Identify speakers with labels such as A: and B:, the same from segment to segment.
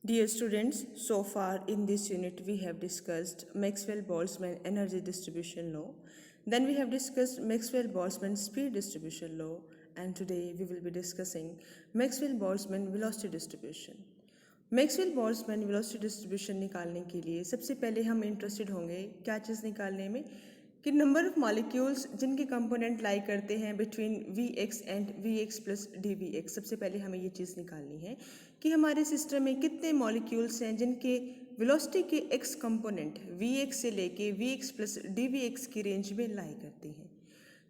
A: Dear students, so far in this unit we have discussed Maxwell-Boltzmann energy distribution law. Then we have discussed Maxwell-Boltzmann speed distribution law, and today we will be discussing Maxwell-Boltzmann velocity distribution. Maxwell-Boltzmann velocity distribution निकालने के लिए सबसे पहले हम interested होंगे क्या चीज़ निकालने में कि नंबर ऑफ मॉलिक्यूल्स जिनके कंपोनेंट लाई करते हैं between v x and v x plus d v x. सबसे पहले हमें ये चीज़ निकालनी है कि हमारे सिस्टम में कितने मॉलिक्यूल्स हैं जिनके वेलोसिटी के एक्स कंपोनेंट वी एक्स से लेके v x plus d v x की रेंज में लाई करती हैं।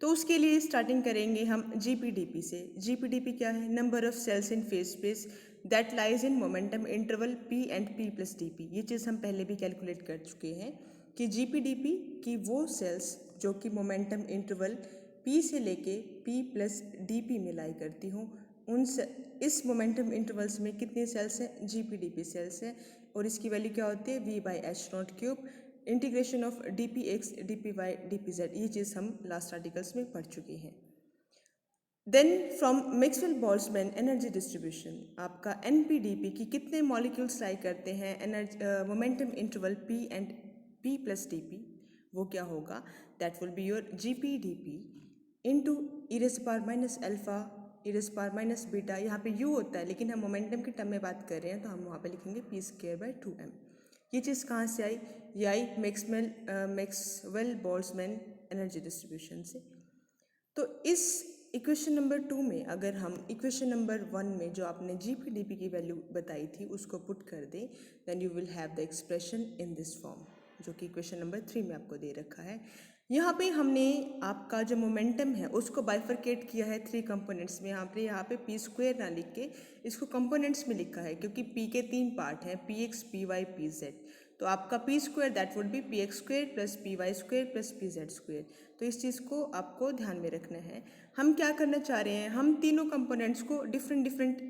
A: तो उसके लिए स्टार्टिंग करेंगे हम जीपीडीपी से। जीपीडीपी क्या है? Number of cells in phase space that lies in momentum interval p and p plus d p. ये चीज़ हम पहले भी कैलकुलेट कर चुके हैं कि जीपीडीपी की वो सेल्स जो कि मोमेंटम इंटरवल पी से लेके पी प्लस डी पी में लाई करती हूँ, इस मोमेंटम इंटरवल्स में कितनी सेल्स हैं? जीपीडीपी सेल्स हैं। और इसकी वैल्यू क्या होती है? V by h nought cube integration of d p x d p y d p z. ये चीज़ हम लास्ट आर्टिकल्स में पढ़ चुके हैं। Then from Maxwell Boltzmann energy distribution, आपका एनपीडीपी की कितने मॉलिक्यूल्स लाई करते हैं energy momentum interval p and p plus d p, वो क्या होगा? That will be your GPDP into e raise power minus alpha e raise power minus beta. यहाँ पे यू होता है लेकिन हम मोमेंटम के टर्म में बात कर रहे हैं तो हम वहाँ पे लिखेंगे पी स्क्वायर बाई 2m। ये चीज़ कहाँ से आई? ये आई मैक्सवेल-बोल्ट्जमैन एनर्जी डिस्ट्रीब्यूशन से। तो इस इक्वेशन नंबर 2 में अगर हम इक्वेशन नंबर 1 में जो आपने जीपीडीपी की वैल्यू बताई थी उसको पुट कर दें, then you will have the expression in this form, जो कि इक्वेशन नंबर 3 में आपको दे रखा है। यहाँ पे हमने आपका जो मोमेंटम है उसको बाइफरकेट किया है 3 कंपोनेंट्स में। यहाँ पे पी स्क्वायर ना लिख के इसको कंपोनेंट्स में लिखा है क्योंकि पी के 3 पार्ट हैं, p x p y p z. तो आपका p square that would be p x square plus p y square plus p z square. तो इस चीज़ को आपको ध्यान में रखना है। हम क्या करना चाह रहे हैं? हम तीनों कंपोनेंट्स को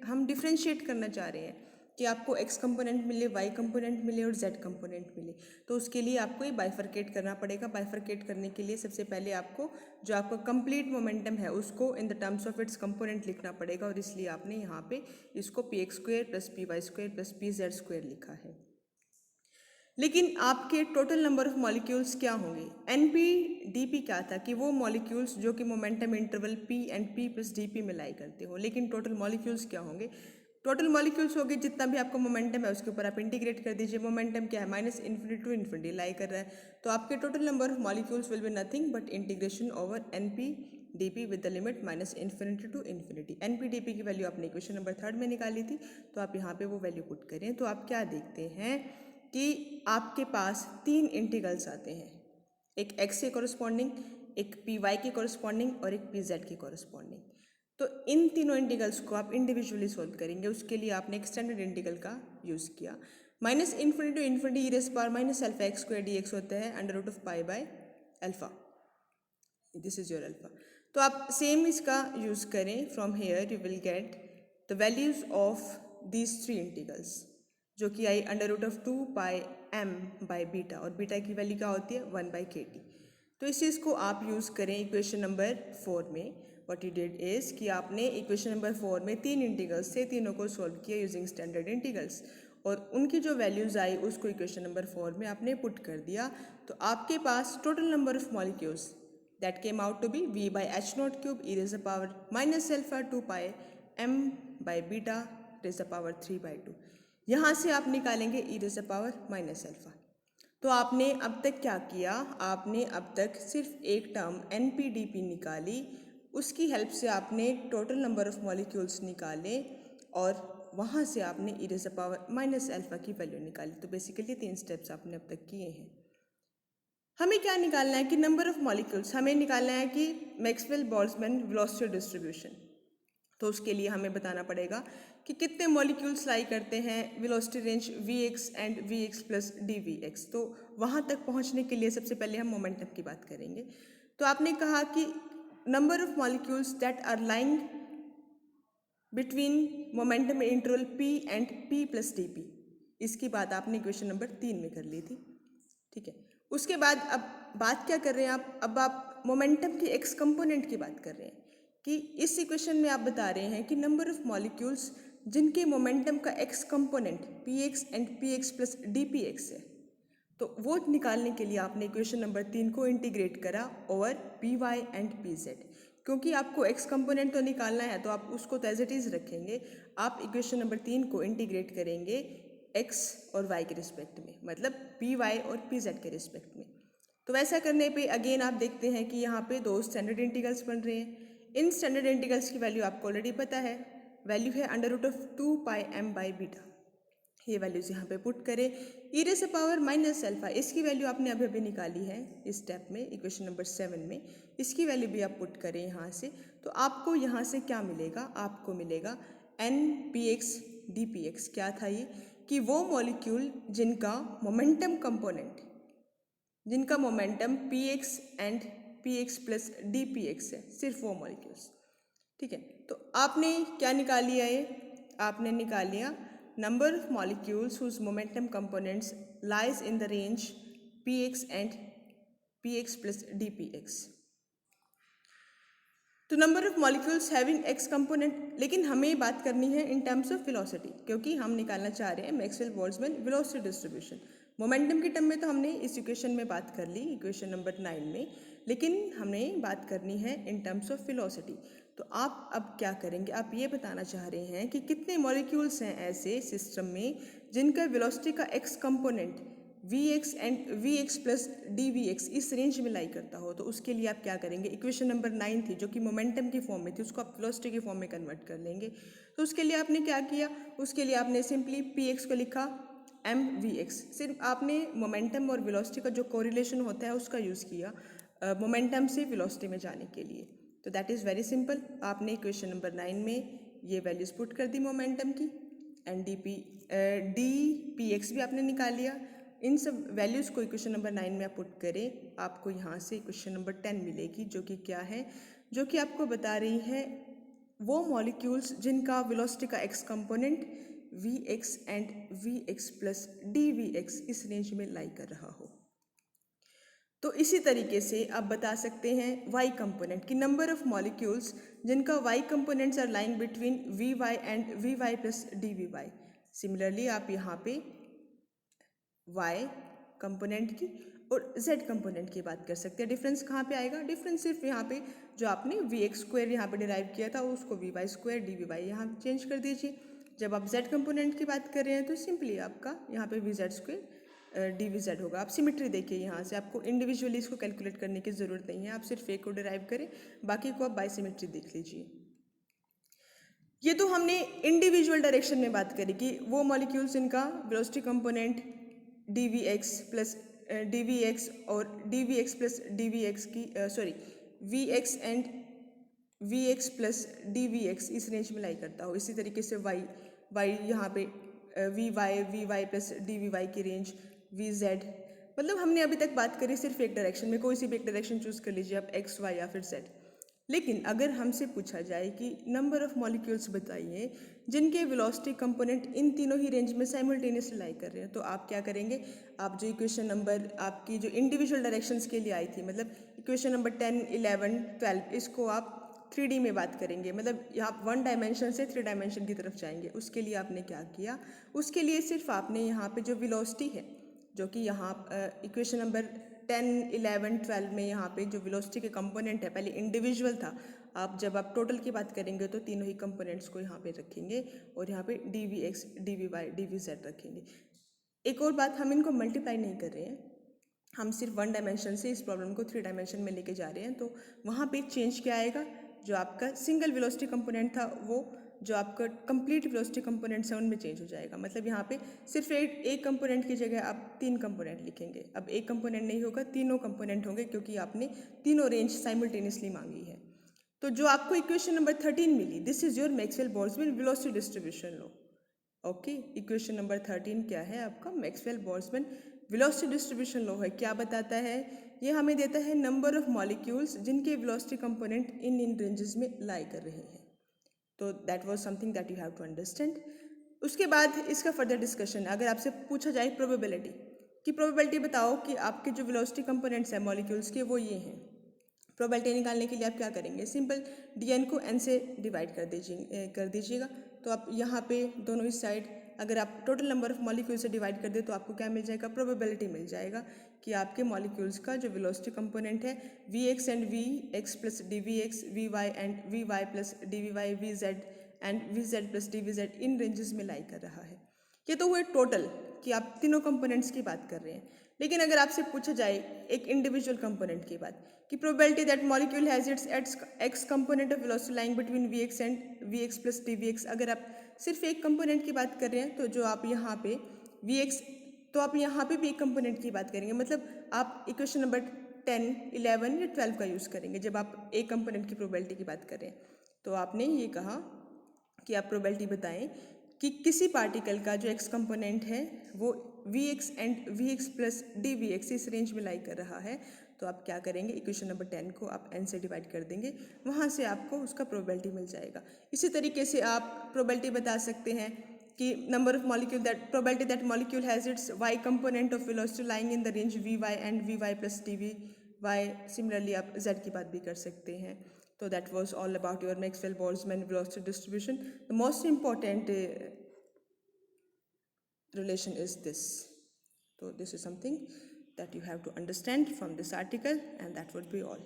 A: हम डिफ्रेंशिएट करना चाह रहे हैं कि आपको एक्स कंपोनेंट मिले, वाई कंपोनेंट मिले और जेड कंपोनेंट मिले। तो उसके लिए आपको ये बाइफरकेट करना पड़ेगा। बाइफरकेट करने के लिए सबसे पहले आपको जो आपका कंप्लीट मोमेंटम है उसको in the terms of its component लिखना पड़ेगा, और इसलिए आपने यहाँ पे इसको p x square plus p y square plus p z square लिखा है। लेकिन आपके टोटल नंबर ऑफ मॉलिक्यूल्स क्या होंगे? एनपीडीपी क्या था कि वो मॉलिक्यूल्स जो कि momentum interval p and p plus DP में लाई करते हो। लेकिन टोटल मॉलिक्यूल्स क्या होंगे? टोटल मॉलिक्यूल्स होंगे जितना भी आपका मोमेंटम है उसके ऊपर आप इंटीग्रेट कर दीजिए। मोमेंटम क्या है? Minus infinity to infinity lie कर रहा है। तो आपके total number of molecules will be nothing but integration over NPDP with the limit minus infinity to infinity. NPDP की वैल्यू आपने इक्वेशन नंबर 3 में निकाली थी, तो आप यहाँ पे वो वैल्यू पुट करें। तो आप क्या देखते हैं कि आपके पास 3 इंटीग्रल्स आते हैं, एक x के कॉरस्पॉन्डिंग, एक पी वाई के कॉरस्पॉन्डिंग और एक पी जेड के कॉरस्पॉन्डिंग। तो इन तीनों इंटीग्रल्स को आप इंडिविजुअली सॉल्व करेंगे। उसके लिए आपने एक स्टैंडर्ड इंटीग्रल का यूज़ किया। Minus infinity to infinity e raise power minus alpha x square d x होता है under root of pi by alpha. This is your alpha. तो आप सेम इसका यूज़ करें। From here you will get the values of these 3 integrals, जो कि I under root of 2 pi m by beta, और beta की value क्या होती है? 1 बाई के टी। तो इस चीज़ को आप यूज़ करें इक्वेशन नंबर 4 में। व्हाट यू डिड इज़ कि आपने इक्वेशन नंबर 4 में 3 इंटीग्रल्स से तीनों को सॉल्व किया यूजिंग स्टैंडर्ड इंटीग्रल्स, और उनकी जो वैल्यूज़ आई उसको इक्वेशन नंबर 4 में आपने पुट कर दिया। तो आपके पास total number of molecules that came out to be v by h naught cube e raised to the power minus alpha 2 pi m by beta raised to the power 3 by 2। यहाँ से आप निकालेंगे e raised to the power minus alpha। तो आपने अब तक क्या किया? आपने अब तक सिर्फ एक टर्म NPDP निकाली, उसकी हेल्प से आपने टोटल नंबर ऑफ मॉलिक्यूल्स निकाले और वहाँ से आपने e raised to the power minus alpha की वैल्यू निकाली। तो बेसिकली 3 स्टेप्स आपने अब तक किए हैं। हमें क्या निकालना है कि नंबर ऑफ मॉलिक्यूल्स, हमें निकालना है कि मैक्सवेल-बोल्ट्जमैन वेलोसिटी डिस्ट्रीब्यूशन। तो उसके लिए हमें बताना पड़ेगा कि कितने मॉलिक्यूल्स लाई करते हैं velocity range v x and v x plus d v x. तो वहाँ तक पहुँचने के लिए सबसे पहले हम मोमेंटम की बात करेंगे। तो आपने कहा कि number of molecules that are lying between momentum interval p and p plus d p, इसकी बात आपने इक्वेशन नंबर 3 में कर ली थी। ठीक है, उसके बाद अब बात क्या कर रहे हैं आप? अब आप मोमेंटम के एक्स कंपोनेंट की बात कर रहे हैं कि इस इक्वेशन में आप बता रहे हैं कि नंबर ऑफ मॉलिक्यूल्स जिनके मोमेंटम का x component P x and p x plus d p x है, तो वो निकालने के लिए आपने इक्वेशन नंबर 3 को इंटीग्रेट करा over p y and p z. क्योंकि आपको एक्स कंपोनेंट तो निकालना है तो आप उसको तो एज इट इज़ रखेंगे, आप इक्वेशन नंबर 3 को इंटीग्रेट करेंगे एक्स और वाई के रिस्पेक्ट में, मतलब पी वाई और पी जेड के रिस्पेक्ट में। तो वैसा करने पे अगेन आप देखते हैं कि यहाँ पे दो स्टैंडर्ड इंटीग्रल्स बन रहे हैं। इन स्टैंडर्ड इंटीग्रल्स की वैल्यू आपको ऑलरेडी पता है, वैल्यू है √2 पाई m बाई बीटा। ये वैल्यूज़ यहाँ पे पुट करें, e raise to power minus alpha, इसकी वैल्यू आपने अभी अभी निकाली है इस स्टेप में इक्वेशन नंबर 7 में, इसकी वैल्यू भी आप पुट करें यहाँ से, तो आपको यहाँ से क्या मिलेगा, आपको मिलेगा n P x d p x. क्या था ये कि वो मॉलिक्यूल जिनका मोमेंटम कंपोनेंट, जिनका momentum P x and p x plus d p x है, सिर्फ वो मॉलिक्यूल्स। ठीक है, तो आपने क्या निकाल लिया, ये आपने निकाल लिया number of molecules whose momentum components lies in the range p x and p x plus d p x. तो number of molecules having x component, लेकिन हमें बात करनी है इन टर्म्स ऑफ वेलोसिटी, क्योंकि हम निकालना चाह रहे हैं Maxwell Boltzmann velocity distribution. Momentum की टर्म में तो हमने इस इक्वेशन में बात कर ली, इक्वेशन नंबर 9 में, लेकिन हमें बात करनी है इन टर्म्स ऑफ वेलोसिटी। तो आप अब क्या करेंगे, आप ये बताना चाह रहे हैं कि कितने मॉलिक्यूल्स हैं ऐसे सिस्टम में जिनका वेलोसिटी का x component v x and v x plus d v x इस रेंज में लाई करता हो। तो उसके लिए आप क्या करेंगे, इक्वेशन नंबर 9 थी जो कि मोमेंटम की फॉर्म में थी, उसको आप वेलोसिटी की फॉर्म में कन्वर्ट कर लेंगे। तो उसके लिए आपने क्या किया, उसके लिए आपने सिंपली पी एक्स को लिखा एम वी एक्स, सिर्फ आपने मोमेंटम और वेलोसिटी का जो कोरिलेशन होता है उसका यूज़ किया मोमेंटम से वेलोसिटी में जाने के लिए। तो दैट इज़ वेरी सिंपल, आपने इक्वेशन नंबर 9 में ये वैल्यूज पुट कर दी मोमेंटम की, एंड डी पी एक्स भी आपने निकाल लिया। इन सब वैल्यूज़ को इक्वेशन नंबर 9 में आप पुट करें, आपको यहाँ से इक्वेशन नंबर 10 मिलेगी, जो कि क्या है, जो कि आपको बता रही है वो मॉलिक्यूल्स जिनका वेलोसिटी का x component v x and v x plus d v x इस रेंज में लाई कर रहा हो। तो इसी तरीके से आप बता सकते हैं वाई कंपोनेंट की नंबर ऑफ मॉलिक्यूल्स जिनका y components are lying between v y and v y plus d v y. Similarly आप यहाँ पे वाई कंपोनेंट की और जेड कंपोनेंट की बात कर सकते हैं। डिफरेंस कहाँ पे आएगा, डिफरेंस सिर्फ यहाँ पे जो आपने वी एक्स स्क्वायर यहाँ पे डिराइव किया था उसको v y square d v y यहाँ चेंज कर दीजिए। जब आप जेड कंपोनेंट की बात कर रहे हैं तो सिंपली आपका यहाँ पे V Z square d v Z होगा। आप सिमेट्री देखिए, यहाँ से आपको इंडिविजुअली इसको कैलकुलेट करने की ज़रूरत नहीं है, आप सिर्फ एक को डिराइव करें, बाकी को आप बाई सिमेट्री देख लीजिए। ये तो हमने इंडिविजुअल डायरेक्शन में बात करी कि वो मॉलिक्यूल्स इनका velocity component d v x plus d v x और d v x plus d v x की v x and v x plus d v x इस रेंज में लाई करता हो। इसी तरीके से वाई यहाँ पे v y plus d v y की रेंज वी जेड, मतलब हमने अभी तक बात करी सिर्फ एक डायरेक्शन में, कोई सी भी एक डायरेक्शन चूज़ कर लीजिए आप, एक्स वाई या फिर जेड। लेकिन अगर हमसे पूछा जाए कि नंबर ऑफ मॉलिक्यूल्स बताइए जिनके वेलोसिटी कंपोनेंट इन तीनों ही रेंज में साइमल्टेनियसली लाई कर रहे हैं, तो आप क्या करेंगे, आप जो इक्वेशन नंबर आपकी जो इंडिविजुअल डायरेक्शंस के लिए आई थी, मतलब इक्वेशन नंबर 10, 11, 12, इसको आप 3D में बात करेंगे, मतलब आप 1 डायमेंशन से 3 डायमेंशन की तरफ जाएंगे। उसके लिए आपने क्या किया, उसके लिए सिर्फ आपने यहाँ पे जो वेलोसिटी है, जो कि यहाँ इक्वेशन नंबर 10, 11, 12 में यहाँ पे जो वेलोसिटी के कंपोनेंट है पहले इंडिविजुअल था, आप जब आप टोटल की बात करेंगे तो तीनों ही कंपोनेंट्स को यहाँ पे रखेंगे और यहाँ पे d v x d v y d v z रखेंगे। एक और बात, हम इनको मल्टीप्लाई नहीं कर रहे हैं, हम सिर्फ 1 डायमेंशन से इस प्रॉब्लम को 3 डायमेंशन में लेके जा रहे हैं। तो वहाँ पे चेंज क्या आएगा, जो आपका सिंगल वेलोसिटी कंपोनेंट था वो जो आपका कंप्लीट वेलोसिटी कंपोनेंट्स है उनमें चेंज हो जाएगा। मतलब यहाँ पे सिर्फ एक कंपोनेंट की जगह आप 3 कंपोनेंट लिखेंगे। अब एक कंपोनेंट नहीं होगा, तीनों कंपोनेंट होंगे, क्योंकि आपने तीनों रेंज साइमल्टेनियसली मांगी है। तो जो आपको इक्वेशन नंबर 13 मिली, this is your Maxwell Boltzmann velocity distribution law. Okay, equation number 13 क्या है आपका, Maxwell Boltzmann velocity distribution law है। क्या बताता है, ये हमें देता है नंबर ऑफ मॉलिक्यूल्स जिनके वेलोसिटी कंपोनेंट इन रेंजेस में लाई कर रहे हैं। तो that was something that you have to understand. उसके बाद इसका फर्दर डिस्कशन, अगर आपसे पूछा जाए प्रोबेबिलिटी कि प्रोबेबिलिटी बताओ कि आपके जो वेलोसिटी कंपोनेंट्स हैं मॉलिक्यूल्स के वो ये हैं, प्रोबेबिलिटी निकालने के लिए आप क्या करेंगे, सिंपल dn को n से डिवाइड कर दीजिएगा। तो आप यहाँ पे दोनों इस साइड अगर आप टोटल नंबर ऑफ मॉलिक्यूल से डिवाइड कर दे तो आपको क्या मिल जाएगा, प्रोबेबिलिटी मिल जाएगा कि आपके मॉलिक्यूल्स का जो वेलोसिटी कंपोनेंट है v x and v x plus d v x, v y and v y plus d v y, v z and v z plus d v z इन ranges में lie कर रहा है। ये तो हुए total कि आप तीनों कंपोनेंट्स की बात कर रहे हैं। लेकिन अगर आपसे पूछा जाए एक इंडिविजुअल कंपोनेंट की बात कि probability that molecule has its x component of velocity lying between v x and v x plus d v x, अगर आप सिर्फ एक कंपोनेंट की बात कर रहे हैं तो जो आप यहाँ पे वी एक्स, तो आप यहाँ पे भी एक कंपोनेंट की बात करेंगे, मतलब आप इक्वेशन नंबर 10, 11 या 12 का यूज़ करेंगे जब आप एक कंपोनेंट की प्रोबेबिलिटी की बात करें। तो आपने ये कहा कि आप प्रोबेबिलिटी बताएं कि किसी पार्टिकल का जो एक्स कंपोनेंट है वो v x and v x plus d v x इस रेंज में लाई कर रहा है। तो आप क्या करेंगे, इक्वेशन नंबर 10 को आप n से डिवाइड कर देंगे, वहाँ से आपको उसका प्रोबेबिलिटी मिल जाएगा। इसी तरीके से आप प्रोबेबिलिटी बता सकते हैं कि number of molecule that probability that molecule has its y component of velocity lying in the range v y and v y plus d v y. Similarly आप z की बात भी कर सकते हैं। So that was all about your Maxwell-Boltzmann velocity distribution. The most important relation is this. So this is something that you have to understand from this article, and that would be all.